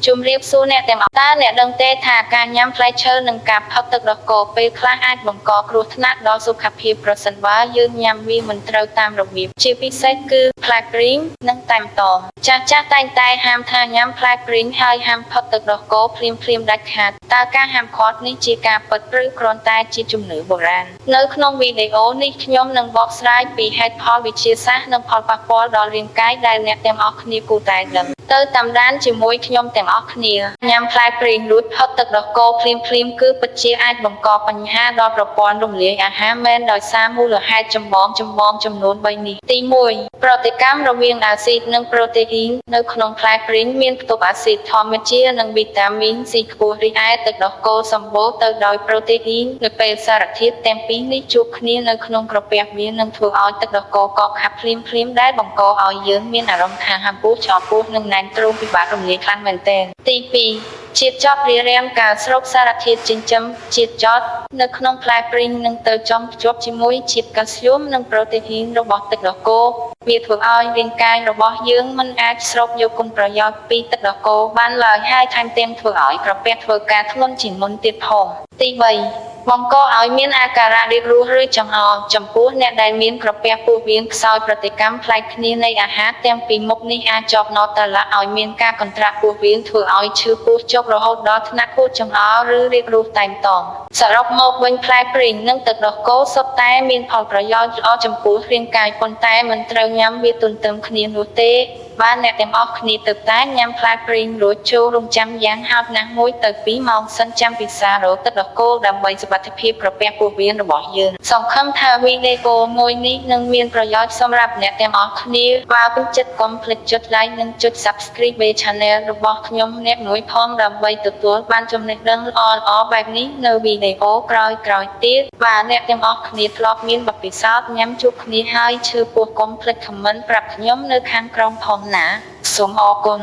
ជំរាបសួរអ្នកទាំងអស់តើអ្នកដឹងទេថាការញ៉ាំផ្លែឈើនិងការផឹកទឹកដោះគោពេលខ្លះអាចបង្កគ្រោះថ្នាក់ដល់សុខភាពប្រសិនបើយើងញ៉ាំវាមិនត្រូវតាមរបៀបជាពិសេសគឺផ្លែព្រីងនិងតែម្តងចាស់តែងតែហាមថាញ៉ាំផ្លែព្រីងហើយហាមផឹកទឹកដោះគោភ្លាមដាច់ខាតតើការហាមឃាត់នេះជាការពិតឬគ្រាន់តែជាជំនឿបុរាណនៅក្នុងវីដេអូនេះខ្ញុំនឹងបកស្រាយពីហេតុផលវិទ្យាសាស្ត្រនិងផលប៉ះពាល់ដល់រាងកាយដែលអ្នកទាំងអស់គ្នាគួរតែដឹងទៅតាមដានជាមួយខ្ញុំទាំងអស់គ្នាញ៉ាំផ្លែព្រីងរួចផឹកទឹកដោះគោភ្លាមគឺពិតជាអាចបង្កបញ្ហាដល់ប្រព័ន្ធរំលាយអាហារមែនដោយសារមូលហេតុចម្បងចំនួន3នេះទី1ប្រតិកម្មរវាងអាស៊ីតនិងប្រូតេអ៊ីននៅក្នុងផ្លែព្រីងមានផ្ទុកអាស៊ីតធម្មជាតិនិងវីតាមីន C ខ្ពស់រីឯទឹកដោះគោសម្បូរទៅដោយប្រូតេអ៊ីននៅពេលសារធាតុទាំងពីរនេះជួបគ្នានៅក្នុងក្រពះវានឹងធ្វើឲ្យទឹកដោះគោកកខាប់ភ្លាមដែលបង្កឲ្យយើងមានអារម្មណ៍ថាហាមពោះចោលពោះនិងណែនទ្រូងពិបាករំលាយខ្លាំងមែនទែនទី2ជាតិចត់រារាំងការស្រូបសារធាតុចិញ្ចឹមជាតិចត់នៅក្នុងផ្លែព្រីងនឹងទៅចំភ្ជាប់ជាមួយជាតិកាល់ស្យូមនិងប្រូតេអ៊ីនរបស់ទឹកដោះគោវាធ្វើឲ្យរាងកាយរបស់យើងមិនអាចស្រូបយកគុណប្រយោជន៍ពីទឹកដោះគោបានឡើយហើយថែមទាំងធ្វើឲ្យក្រពះធ្វើការធ្ងន់ជាងមុនទៀតផងទី3បង្កឲ្យមានអាការៈរាគរូសឬចង្អោរចំពោះអ្នកដែលមានក្រពះពោះវៀនខ្សោយប្រតិកម្មប្លែកគ្នានៃអាហារទាំងពីរមុខនេះអាចជាប់ណតតាឡាក់ឲ្យមានការកន្ត្រាក់ពោះវៀនធ្វើឲ្យឈឺពោះចុករហូតដល់ថ្នាក់ខួតចង្អោរឬរាគរូសតែម្តងសរុបមកវិញផ្លែព្រីងនិងទឹកដោះគោសុទ្ធតែមានផលប្រយោជន៍ល្អចំពោះរាងកាយប៉ុន្តែមិនត្រូវញ៉ាំវាទន្ទឹមគ្នានោះទេបានអ្នកទាំងអស់គ្នាទើបតែញ៉ាំផ្លែព្រីងរួចចូលរង់ចាំយ៉ាងហោចណាស់1ទៅ2ម៉ោងសិនចាំពិសាររកទឹកដោះគោដើម្បីសុខភាពក្រពះពោះវៀនរបស់យើងសង្ឃឹមថាវីដេអូមួយនេះនឹងមានប្រយោជន៍សម្រាប់អ្នកទាំងអស់គ្នាបើពេញចិត្តកុំភ្លេចចុច like និងចុច subscribe channel របស់ខ្ញុំអ្នកមួយផងដើម្បីទទួលបានចំណេះដឹងល្អបែបនេះនៅវីដេអូក្រោយទៀតបាទអ្នកទាំងអស់គ្នាធ្លាប់មានបទពិសោធន៍ញ៉ាំជួបគ្នាហើយឈឺពោះកុំភ្លេច comment ប្រាប់ខ្ញុំនៅខាងក្រោមផងណាសូមអរគុណ